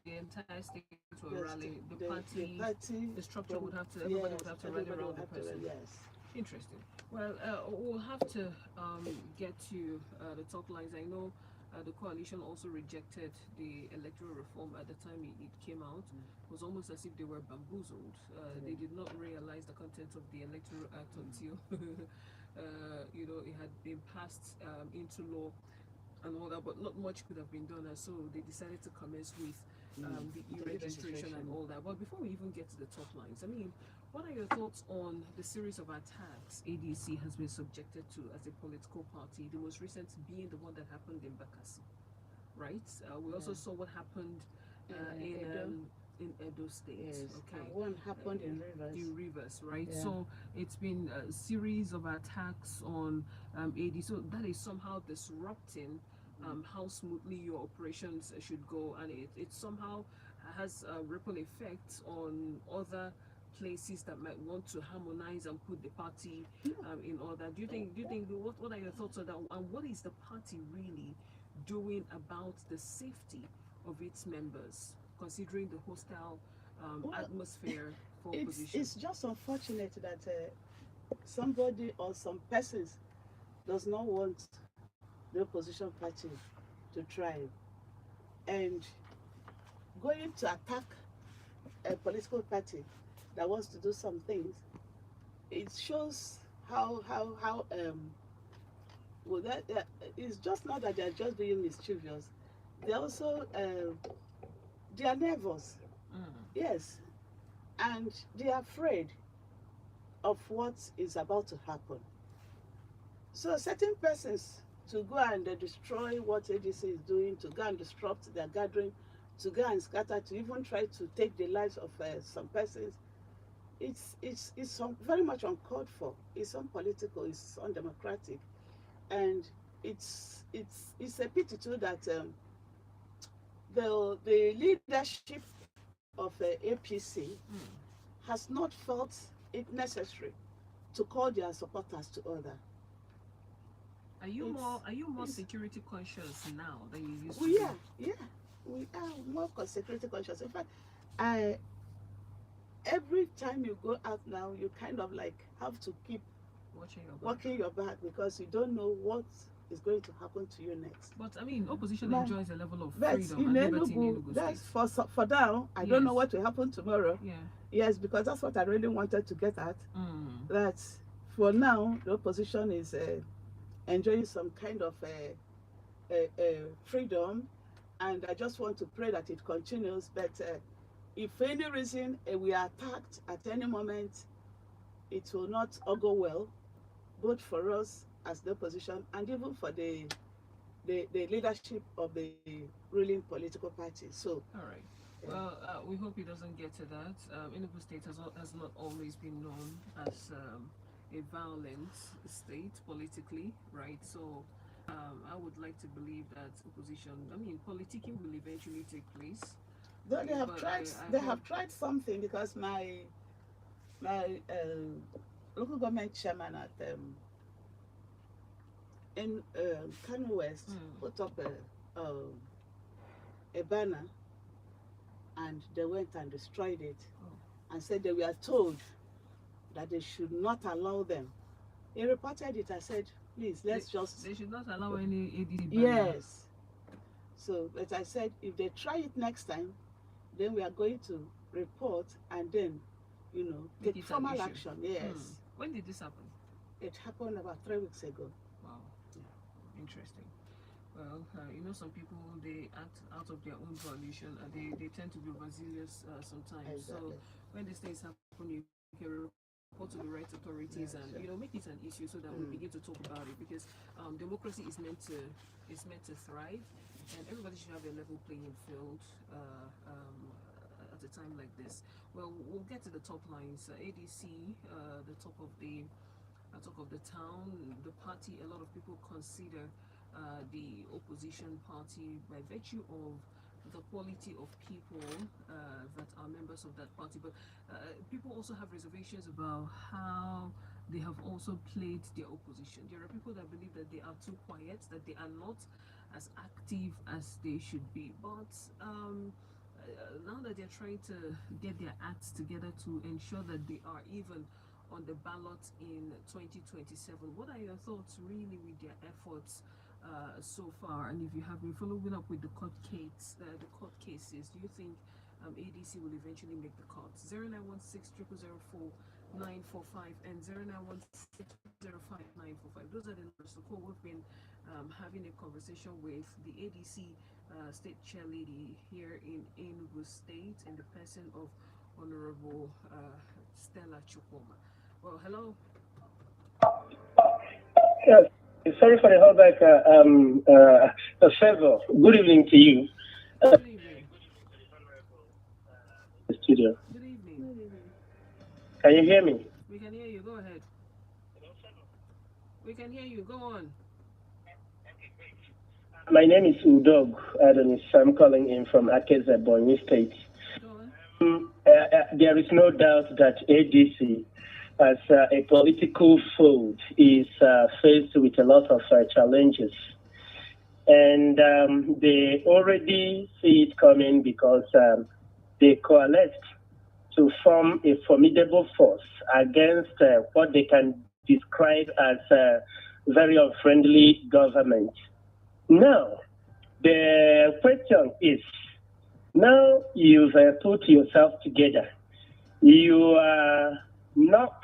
Speaker 1: the entire state will
Speaker 2: yes,
Speaker 1: rally. The party, the structure would have to, everybody would have to rally around the person.
Speaker 2: Yes.
Speaker 1: Interesting. Well, we'll have to get to the top lines. I know the coalition also rejected the electoral reform at the time it came out. It was almost as if they were bamboozled. They did not realize the content of the Electoral Act until you know, it had been passed into law and all that, but not much could have been done, and so they decided to commence with the e-registration and all that. But before we even get to the top lines, I mean, what are your thoughts on the series of attacks ADC has been subjected to as a political party? The most recent being the one that happened in Bakassi, right? We also saw what happened in Edo State.
Speaker 2: Yes.
Speaker 1: Okay.
Speaker 2: And one happened in Rivers.
Speaker 1: In Rivers, right?
Speaker 2: Yeah.
Speaker 1: So it's been a series of attacks on AD. So that is somehow disrupting how smoothly your operations should go, and it somehow has a ripple effect on other places that might want to harmonize and put the party in order. Do you think what are your thoughts on that, and what is the party really doing about the safety of its members, considering the hostile atmosphere for opposition?
Speaker 2: It's just unfortunate that somebody or some persons does not want the opposition party to thrive, and going to attack a political party that wants to do some things, it shows how well, that it's just not that they're just being mischievous, they also they are nervous. Yes, and they are afraid of what is about to happen. So certain persons to go and destroy what ADC is doing, to go and disrupt their gathering, to go and scatter, to even try to take the lives of some persons, it's very much uncalled for. It's unpolitical. It's undemocratic, and it's a pity too that the leadership of APC has not felt it necessary to call their supporters to order.
Speaker 1: Are you more security conscious now than you used to
Speaker 2: be? We are more security conscious. In fact, every time you go out now, you kind of like have to keep watching your back because you don't know what is going to happen to you next.
Speaker 1: But I mean, opposition
Speaker 2: Man,
Speaker 1: enjoys a level of
Speaker 2: but
Speaker 1: freedom
Speaker 2: in
Speaker 1: and liberty in
Speaker 2: Enugu,
Speaker 1: Enugu
Speaker 2: that's
Speaker 1: State.
Speaker 2: for now. I don't know
Speaker 1: Yes.
Speaker 2: what will happen tomorrow.
Speaker 1: Yeah.
Speaker 2: Yes, because that's what I really wanted to get at.
Speaker 1: Mm.
Speaker 2: That for now, the opposition is enjoying some kind of freedom, and I just want to pray that it continues. But if for any reason we are attacked at any moment, it will not augur well, both for us as the opposition and even for the leadership of the ruling political party. So,
Speaker 1: All right. Well, we hope it doesn't get to that. Enugu State has not always been known as a violent state politically, right? So, I would like to believe that opposition, I mean, politicking will eventually take place.
Speaker 2: though they have
Speaker 1: But
Speaker 2: tried,
Speaker 1: I
Speaker 2: they
Speaker 1: hope,
Speaker 2: have tried something because my local government chairman at in Kano West
Speaker 1: mm,
Speaker 2: put up a banner, and they went and destroyed it
Speaker 1: oh,
Speaker 2: and said they were told that they should not allow them. He reported it. I said, please, let's just.
Speaker 1: they should not allow any ADC banner.
Speaker 2: Yes. So, but I said, if they try it next time, then we are going to report and then,
Speaker 1: Make
Speaker 2: take
Speaker 1: it an
Speaker 2: formal
Speaker 1: issue.
Speaker 2: action. Yes.
Speaker 1: When did this happen?
Speaker 2: It happened about 3 weeks ago.
Speaker 1: Wow. Interesting. Well, some people, they act out of their own volition and they tend to be overzealous sometimes.
Speaker 2: Exactly.
Speaker 1: So when these things happen, you can report to the right authorities
Speaker 2: Yes,
Speaker 1: and
Speaker 2: sure.
Speaker 1: make it an issue so that we begin to talk about it, because democracy is meant to thrive, and everybody should have a level playing field at a time like this. Well, we'll get to the top lines. ADC, the top of the town, the party. A lot of people consider the opposition party by virtue of the quality of people that are members of that party. But people also have reservations about how they have also played their opposition. There are people that believe that they are too quiet, that they are not as active as they should be. But now that they're trying to get their acts together to ensure that they are even on the ballot in 2027, what are your thoughts really with their efforts so far? And if you have been following up with the court cases, do you think ADC will eventually make the cut? 0916 004 945 and 0916 Those are the numbers to call. We've been having a conversation with the ADC state chair lady here in Enugu State in the person of Honorable Stella Chukoma. Well, hello.
Speaker 4: Yes. Sorry for the holdback, Favor. Good evening to you.
Speaker 1: Good evening.
Speaker 4: Studio.
Speaker 1: Good evening.
Speaker 4: Can you hear me?
Speaker 1: We can hear you. Go ahead. We can hear you. Go on.
Speaker 4: My name is Udog Adonis. I'm calling in from Akeza, Borno State.
Speaker 1: Go on.
Speaker 4: There is no doubt that ADC, as a political fold, is faced with a lot of challenges. And they already see it coming because they coalesced to form a formidable force against what they can describe as a very unfriendly government. Now, the question is, now you've put yourself together. You are not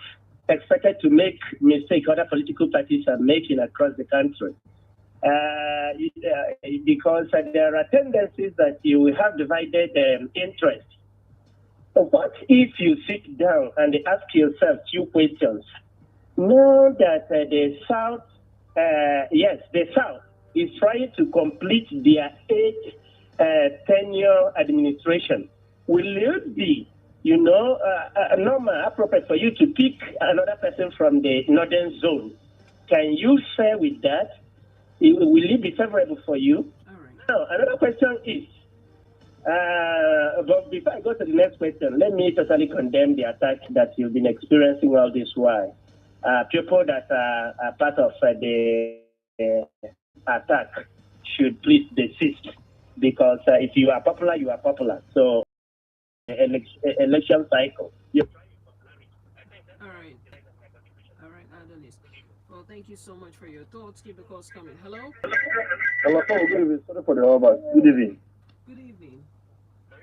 Speaker 4: expected to make mistakes other political parties are making across the country. Because there are tendencies that you will have divided interest. What if you sit down and ask yourself two questions? Know that the South is trying to complete their 8th tenure administration. Will it be, normal, appropriate for you to pick another person from the northern zone? Can you share with that? Will it be favorable for you?
Speaker 1: All right.
Speaker 4: Now, another question is, but before I go to the next question, let me totally condemn the attack that you've been experiencing all this while. People that are part of the attack should please desist, because if you are popular, you are popular. So election cycle.
Speaker 1: All right, Adonis. Well, thank you so much for your thoughts. Keep the calls coming. Hello.
Speaker 5: Hello, good evening. Sorry for the robot. Good evening.
Speaker 1: Good evening.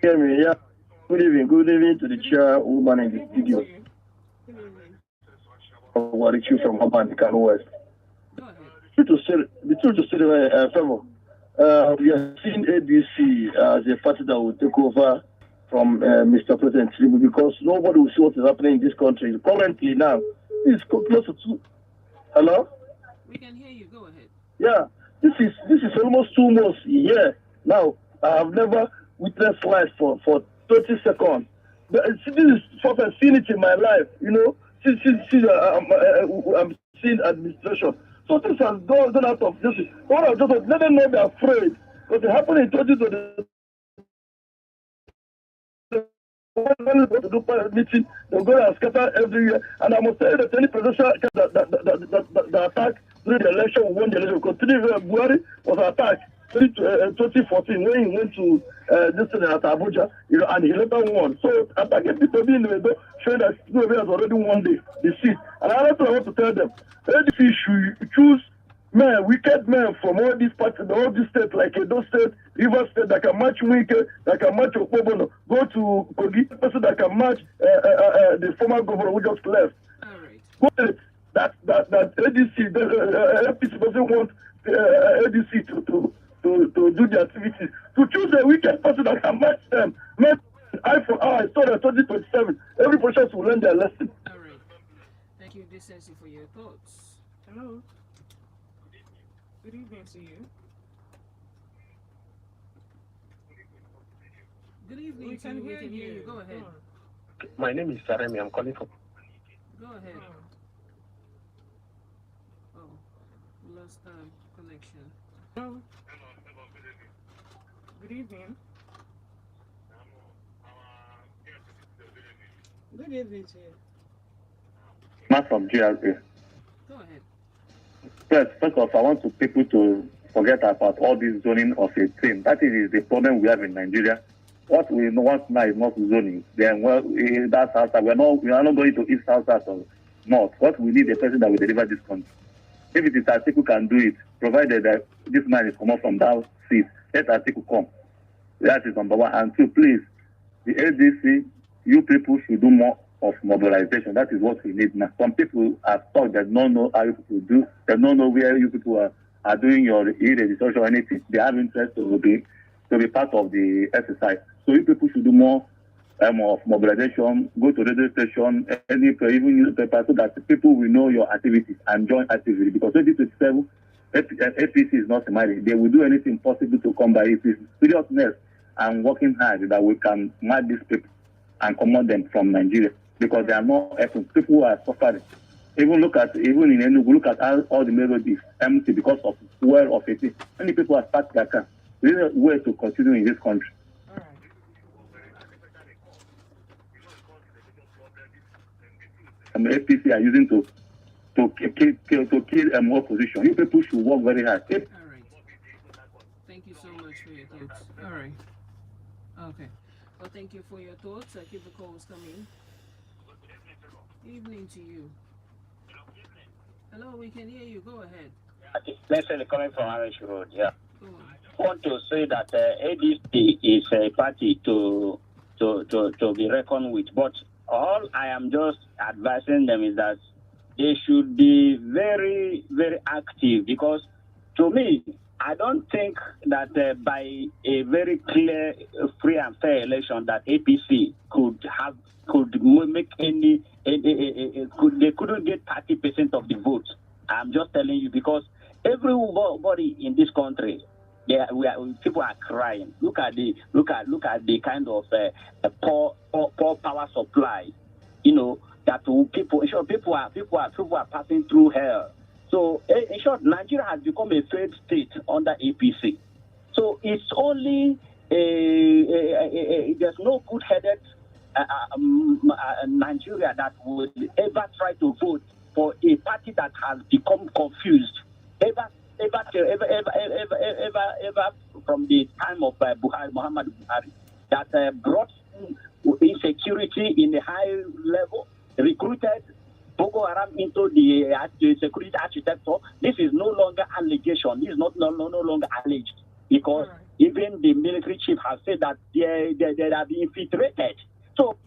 Speaker 5: Hear me? Yeah. Good evening. Good evening to the chairwoman in this video.
Speaker 1: Good evening.
Speaker 5: What is you from Urban, the Kano West?
Speaker 1: Go ahead.
Speaker 5: The truth to say, Femo, we have seen ADC as a party that will take over from Mr. President Tinubu because nobody will see what is happening in this country. Currently now, it's close to two. Hello?
Speaker 1: We can hear you. Go ahead.
Speaker 5: Yeah, this is almost 2 months here. Now, I have never witnessed life for 30 seconds. But this is first I've seen it in my life, you know. Since I'm seeing administration. So this has gone out of justice. All I just let them know they're afraid. Because it happened in 2020. When we go to do parent meeting, they'll go and scatter everywhere. And I must tell you that any presidential that attack during the election, we won the election. Because Buhari was attacked in 2014 when he went to this thing at Abuja, you know, and he later won. So attacking people being showing that Tinubu has already won the seat. And another thing I want to tell them, ADC should choose men, wicked men from all these parts, all these states like Edo State, River State that can match Wike, that can match Okobono, go to Kogi, person that can match the former governor who just left.
Speaker 1: All right.
Speaker 5: That ADC, APC doesn't want ADC to do the activities. To choose a wicked person that can match them. Eye for eye, so that 2027, every person will learn their lesson.
Speaker 1: All right. Thank you, Decency, for your thoughts.
Speaker 3: Hello. Good evening to you.
Speaker 1: Good evening. We can hear you. Go ahead.
Speaker 6: My name is Saremi. I'm calling from.
Speaker 1: Go ahead. Oh, lost connection.
Speaker 3: Hello. Good evening.
Speaker 2: Good evening to you.
Speaker 5: Not from GRA.
Speaker 1: Go ahead.
Speaker 5: First of all, I want people to forget about all this zoning of a thing. That is the problem we have in Nigeria. What we want now is not zoning. Then, well, that's outside. We are not going to east, south, or north. What we need is a person that will deliver this country. If it is Atiku can do it, provided that this man is come up from that seat, let Atiku come. That is number one. And two, please, the ADC, you people should do more of mobilization. That is what we need now. Some people are stuck that don't know how you people do. They don't know where you people are doing your e-registration or anything. They have interest to be part of the exercise. So you people should do more of mobilization, go to radio station, even newspaper, so that people will know your activities and join actively. Because 2027, APC is not married. They will do anything possible to come by. It is seriousness and working hard that we can match these people and command them from Nigeria, because they are not people who are suffering. Even in Enugu, look at all the melodies empty because of fuel of it. Many people are stuck their car. There is a way to continue in this country.
Speaker 3: All right.
Speaker 5: APC are using to kill a more position. You people should work very hard.
Speaker 1: All right. Thank you so much for your thoughts. All right. Okay. Well, thank you for your thoughts. Keep the calls coming. Evening to you. Hello, we can hear you. Go ahead.
Speaker 6: Let's say coming from Irish Road. Yeah.
Speaker 1: Go on.
Speaker 6: I want to say that ADC is a party to be reckoned with, but all I am just advising them is that they should be very, very active, because to me, I don't think that by a very clear, free and fair election that APC could make they couldn't get 30% of the votes. I'm just telling you, because everybody in this country, people are crying. Look at the kind of poor power supply. You know that people are passing through hell. So, in short, Nigeria has become a failed state under APC. So, it's only there's no good-headed Nigeria that will ever try to vote for a party that has become confused. Ever from the time of Muhammad Buhari, that brought insecurity in a high level, recruited Boko Haram into the security architecture. This is no longer allegation. This is no longer alleged, because even the military chief has said that they have been infiltrated. So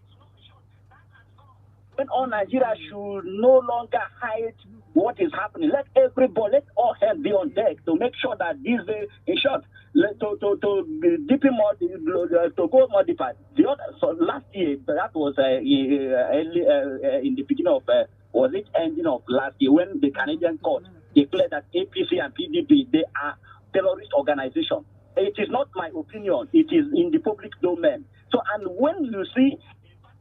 Speaker 6: when all Nigeria should no longer hide what is happening. Let all hands be on deck to make sure that this, in short, to go more deeper. So last year, that was in the beginning of, was it ending of last year, when the Canadian court declared that APC and PDP, they are terrorist organizations. It is not my opinion. It is in the public domain. So, and when you see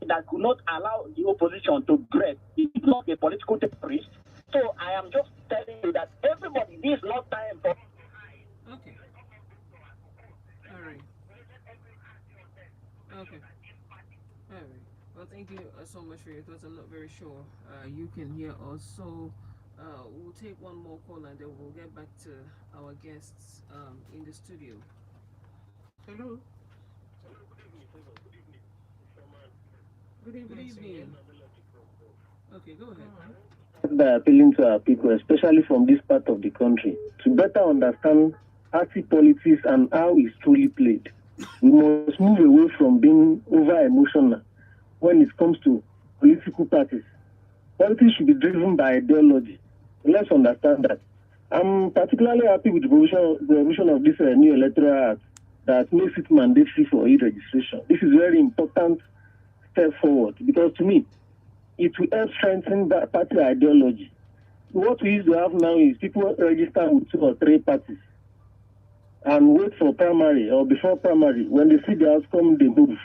Speaker 6: that could not allow the opposition to break, it's not a political terrorist. So I am just telling you that everybody, this is not time for.
Speaker 1: Okay. All right. Okay. All right. Well, thank you so much for your thoughts. I'm not very sure you can hear us. So we'll take one more call and then we'll get back to our guests in the studio. Hello. Good evening. Okay, go ahead.
Speaker 7: By appealing to our people, especially from this part of the country, to better understand party politics and how it's truly played. We must move away from being over-emotional when it comes to political parties. Politics should be driven by ideology. Let's understand that. I'm particularly happy with the provision of this new electoral act that makes it mandatory for e-registration. This is a very important step forward, because to me, it will help strengthen that party ideology. What we used to have now is people register with 2 or 3 parties and wait for primary or before primary. When they see the outcome, they move.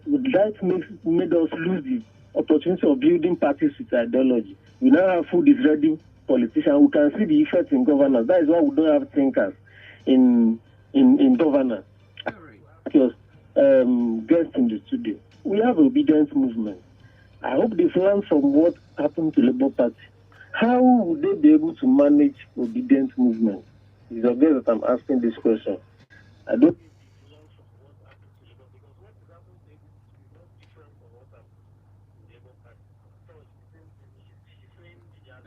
Speaker 7: That made us lose the opportunity of building parties with ideology. We now have food is ready politicians. We can see the effects in governance. That is why we don't have thinkers in governance. Because guests in the studio, we have obedience movement. I hope they've learned from what happened to Labour Party. How would they be able to manage obedience movement? It's obvious that I'm asking this question. I don't.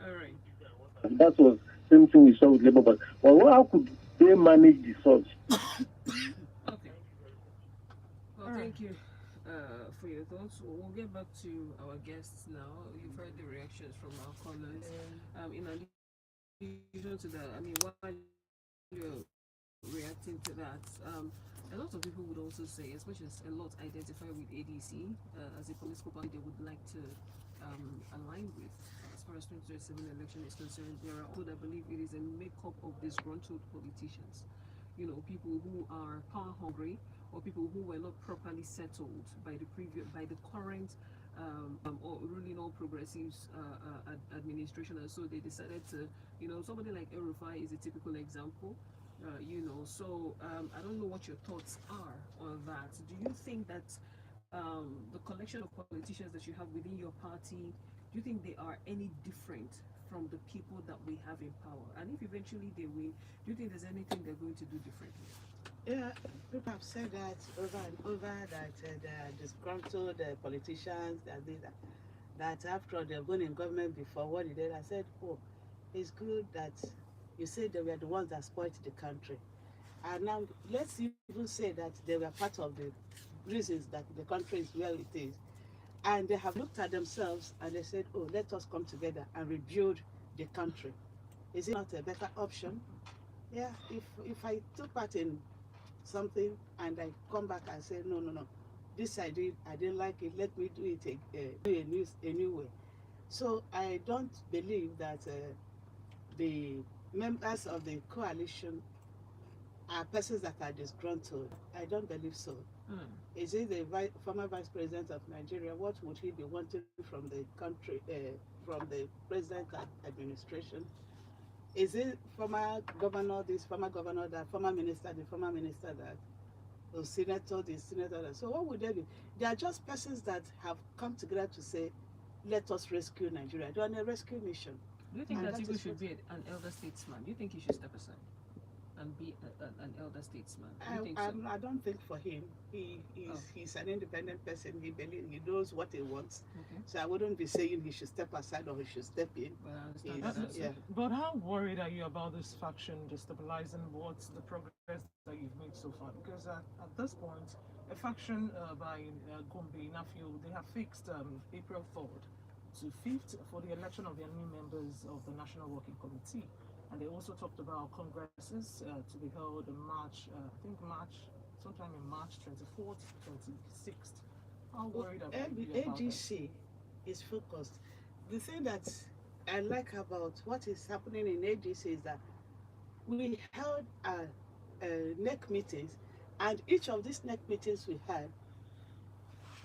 Speaker 1: All right.
Speaker 7: That was the same thing we saw with Labour Party. Well, how could they manage the surge?
Speaker 1: Okay. Well, thank you for your thoughts. We'll get back to our guests now. You've heard the reactions from our callers. In addition to that, I mean, while you're reacting to that, a lot of people would also say, as much as a lot identify with ADC as a political party they would like to align with, as far as 2027 election is concerned, there are people that believe it is a makeup of disgruntled politicians. You know, people who are power hungry, or people who were not properly settled by the current or ruling all progressives administration, and so they decided to, you know, somebody like El-Rufai is a typical example. You know, so I don't know what your thoughts are on that. Do you think that the collection of politicians that you have within your party, do you think they are any different from the people that we have in power? And if eventually they win, do you think there's anything they're going to do differently?
Speaker 2: Yeah, people have said that over and over, that the disgruntled politicians, that after they've been in government before, what they did, I said, oh, it's good that you said they were the ones that spoiled the country. And now let's even say that they were part of the reasons that the country is where it is. And they have looked at themselves and they said, oh, let us come together and rebuild the country. Is it not a better option? Yeah, if I took part in something and I come back and say, no, this I didn't like it, let me do it a new way. So I don't believe that the members of the coalition are persons that are disgruntled. I don't believe so. Is it the former vice president of Nigeria? What would he be wanting from the country, from the president administration? Is it former governor this, former governor that, former minister the former minister that, or senator this, senator that? So what would they be? They are just persons that have come together to say, let us rescue Nigeria. They're on a rescue mission.
Speaker 1: Do you think that Tiku should be an elder statesman? Do you think he should step aside? and be an elder statesman? Do you think so?
Speaker 2: I don't think for him. He's an independent person. He knows what he wants.
Speaker 1: Okay.
Speaker 2: So I wouldn't be saying he should step aside or he should step in.
Speaker 1: Well, I understand
Speaker 2: He's-
Speaker 1: that.
Speaker 2: yeah.
Speaker 3: But how worried are you about this faction destabilizing what's the progress that you've made so far? Because at this point, a faction by Gombe, Nafio, they have fixed April 3rd to 5th for the election of their new members of the National Working Committee. And they also talked about congresses to be held in March, sometime in March 24th, 26th. How worried are you about that?
Speaker 2: AGC is focused. The thing that I like about what is happening in AGC is that we held NEC meetings, and each of these NEC meetings we had,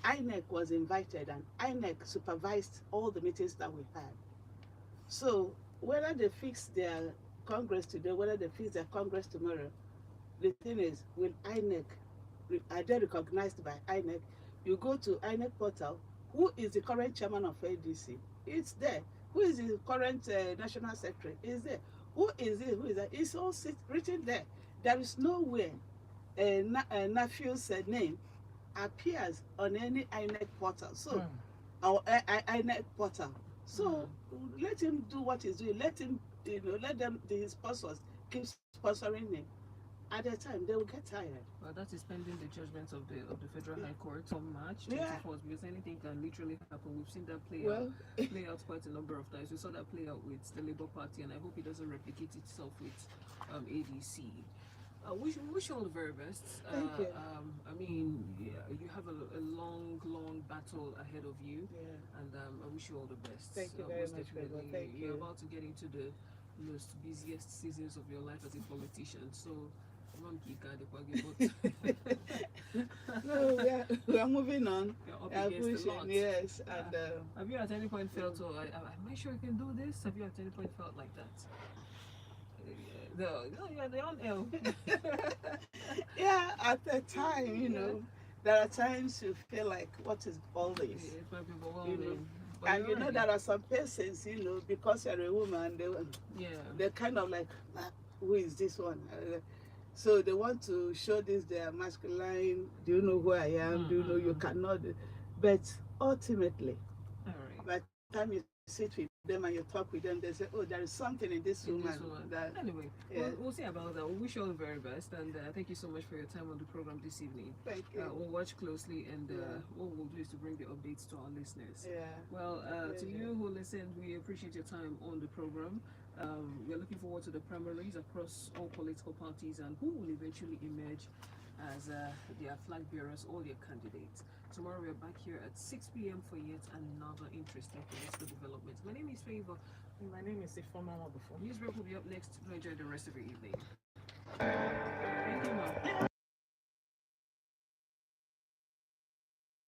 Speaker 2: INEC was invited, and INEC supervised all the meetings that we had. So whether they fix their Congress today, whether they fix their Congress tomorrow, the thing is, will INEC, are they recognized by INEC? You go to INEC portal, who is the current chairman of ADC? It's there. Who is the current national secretary? It's there. Who is it? Who is that? It's all written there. There is nowhere Nafio's name appears on any INEC portal. So, our INEC portal. So let him do what he's doing. Let him, let them, the sponsors, keep sponsoring him. At the time, they will get tired.
Speaker 1: Well, that is pending the judgment of the Federal High Court on March 24th,
Speaker 2: Yeah.
Speaker 1: because anything can literally happen. We've seen that play out quite a number of times. We saw that play out with the Labour Party, and I hope it doesn't replicate itself with ADC. We wish you all the very best.
Speaker 2: Thank you.
Speaker 1: I mean, you have a long battle ahead of you, and I wish you all the best.
Speaker 2: Thank you very
Speaker 1: Most
Speaker 2: much, Bebo.
Speaker 1: definitely.
Speaker 2: Thank
Speaker 1: You're
Speaker 2: you.
Speaker 1: about to get into the most busiest seasons of your life as a politician, so
Speaker 2: No, we are moving on.
Speaker 1: you're up
Speaker 2: We are
Speaker 1: against a lot.
Speaker 2: pushing, yes. And
Speaker 1: Have you at any point felt, am I sure I can do this? Have you at any point felt like that? No, you're the on L.
Speaker 2: yeah, at the time, there are times you feel like, what is all this?
Speaker 1: It might be overwhelming. But
Speaker 2: And
Speaker 1: you're right.
Speaker 2: there are some persons, because you're a woman, they're kind of like, who is this one? So they want to show this, they are masculine. Do you know who I am? Do you know you cannot? But ultimately,
Speaker 1: All right.
Speaker 2: by the time you sit with them and you talk with them, they say, oh, there is something in this
Speaker 1: In
Speaker 2: woman.
Speaker 1: this one.
Speaker 2: That,
Speaker 1: Anyway,
Speaker 2: Yeah.
Speaker 1: we'll see about that. We wish you all the very best, and thank you so much for your time on the program this evening.
Speaker 2: thank you.
Speaker 1: We'll watch closely, and
Speaker 2: Yeah.
Speaker 1: what we'll do is to bring the updates to our listeners.
Speaker 2: Yeah.
Speaker 1: Well, to
Speaker 2: Yeah.
Speaker 1: you who listened, we appreciate your time on the program. We're looking forward to the primaries across all political parties and who will eventually emerge as their flag bearers or their candidates. Tomorrow we're back here at 6 p.m. for yet another interesting political development. My name is Favor.
Speaker 3: My name is Ifoma Wabufo.
Speaker 1: Newsbreak will be up next. Do enjoy the rest of your evening. Thank you, ma'am.